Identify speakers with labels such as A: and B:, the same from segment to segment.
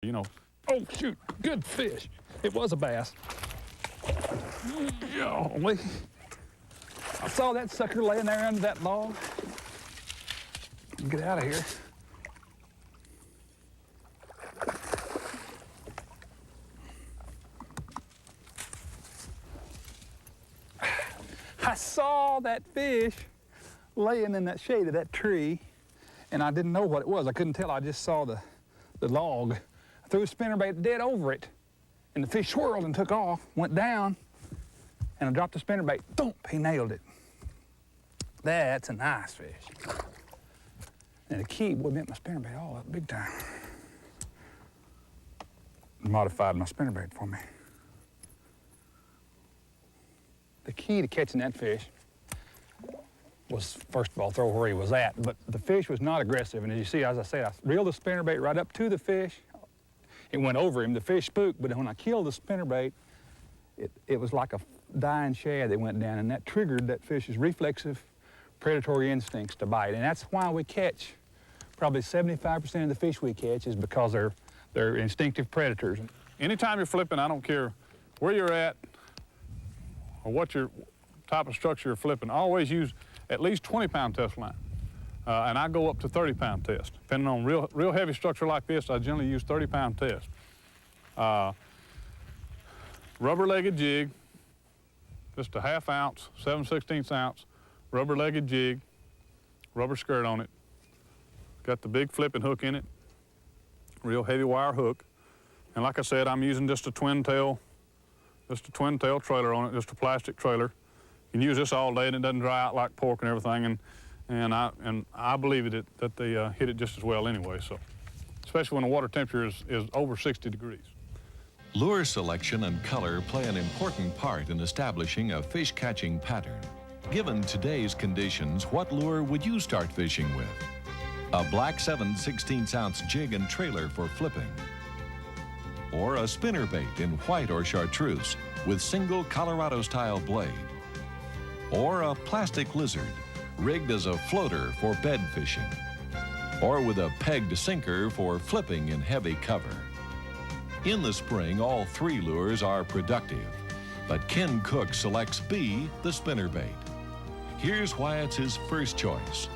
A: You know, oh shoot, good fish. It was a bass. Golly. I saw that sucker laying there under that log. Get out of here. I saw that fish laying in that shade of that tree, and I didn't know what it was. I couldn't tell. I just saw the log. I threw a spinnerbait dead over it, and the fish swirled and took off, went down, and I dropped the spinnerbait. Thump, he nailed it. That's a nice fish. And the key would bent my spinnerbait all up big time. Modified my spinnerbait for me. The key to catching that fish was, first of all, throw where he was at, but the fish was not aggressive. And as you see, as I said, I reeled the spinnerbait right up to the fish. It went over him. The fish spooked, but when I killed the spinnerbait, it was like a dying shad that went down, and that triggered that fish's reflexive predatory instincts to bite. And that's why we catch probably 75% of the fish we catch is because they're instinctive predators.
B: Anytime you're flipping, I don't care where you're at or what your type of structure you're flipping, always use at least 20-pound test line. And I go up to 30-pound test. Depending on real heavy structure like this, I generally use 30-pound test. Rubber-legged jig, just a 1/2 ounce, 7/16 ounce, rubber-legged jig, rubber skirt on it. Got the big flipping hook in it, real heavy wire hook. And like I said, I'm using just a twin tail trailer on it, just a plastic trailer. You can use this all day and it doesn't dry out like pork and everything. And I believe that they hit it just as well anyway. So, especially when the water temperature is over 60 degrees.
C: Lure selection and color play an important part in establishing a fish catching pattern. Given today's conditions, what lure would you start fishing with? A black 7/16 ounce jig and trailer for flipping, or a spinnerbait in white or chartreuse with single Colorado-style blade, or a plastic lizard rigged as a floater for bed fishing, or with a pegged sinker for flipping in heavy cover. In the spring, all three lures are productive, but Ken Cook selects B, the spinnerbait. Here's why it's his first choice.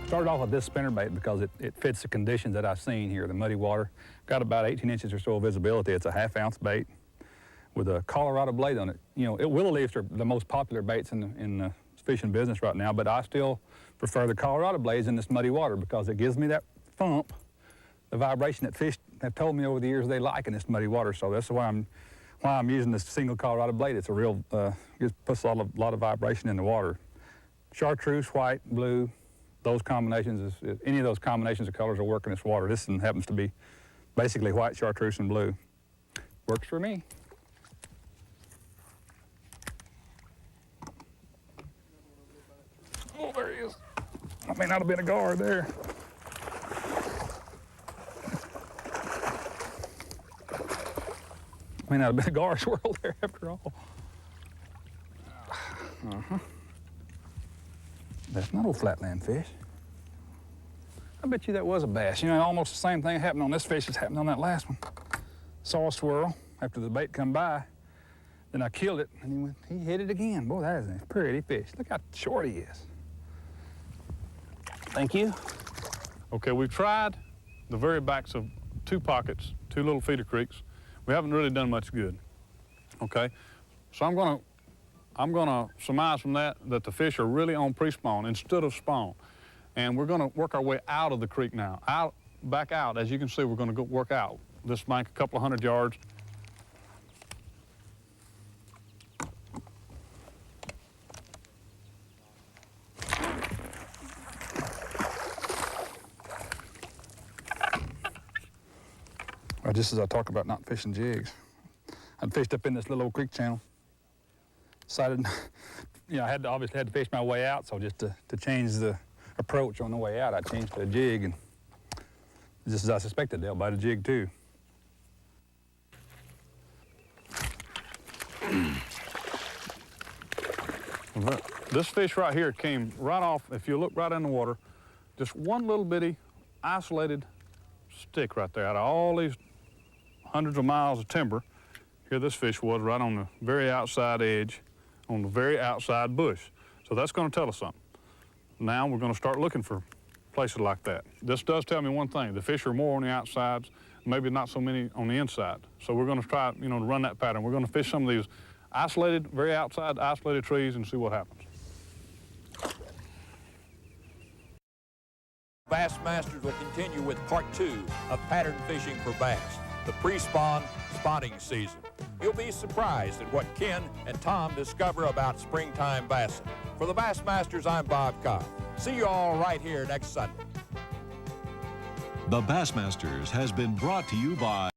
A: Started off with this spinnerbait because it fits the conditions that I've seen here, the muddy water. Got about 18 inches or so of visibility. It's a 1/2 ounce bait with a Colorado blade on it. You know, willow leaves are the most popular baits in the fishing business right now, but I still prefer the Colorado blades in this muddy water because it gives me that thump, the vibration that fish have told me over the years they like in this muddy water. So that's why I'm using this single Colorado blade. It's a real, it puts a lot of vibration in the water. Chartreuse, white, blue, those combinations, any of those combinations of colors will work in this water. This one happens to be basically white, chartreuse, and blue. Works for me. Oh, there he is. That may not have been a gar there. May not have been a gar swirl there after all. That's not old flatland fish. I bet you that was a bass. You know, almost the same thing happened on this fish as happened on that last one. Saw a swirl after the bait come by. Then I killed it, and he hit it again. Boy, that is a pretty fish. Look how short he is. Thank you.
B: Okay, we've tried the very backs of 2 pockets, 2 little feeder creeks. We haven't really done much good. Okay, so I'm gonna surmise from that the fish are really on pre-spawn instead of spawn. And we're gonna work our way out of the creek now. Back out, as you can see, we're gonna go work out this bank a couple of 100 yards.
A: Just as I talk about not fishing jigs, I'd fished up in this little old creek channel. Decided, you know, I obviously had to fish my way out, so just to change the approach on the way out, I changed to a jig, and just as I suspected, they'll bite a jig too.
B: This fish right here came right off, if you look right in the water, just one little bitty isolated stick right there out of all these hundreds of miles of timber. Here this fish was right on the very outside edge, on the very outside bush. So that's going to tell us something. Now we're going to start looking for places like that. This does tell me one thing. The fish are more on the outsides, maybe not so many on the inside. So we're going to try, to run that pattern. We're going to fish some of these isolated, very outside isolated trees and see what happens.
D: Bassmasters will continue with part 2 of pattern fishing for bass, the pre-spawn spotting season. You'll be surprised at what Ken and Tom discover about springtime bassing. For the Bassmasters, I'm Bob Cobb. See you all right here next Sunday.
C: The Bassmasters has been brought to you by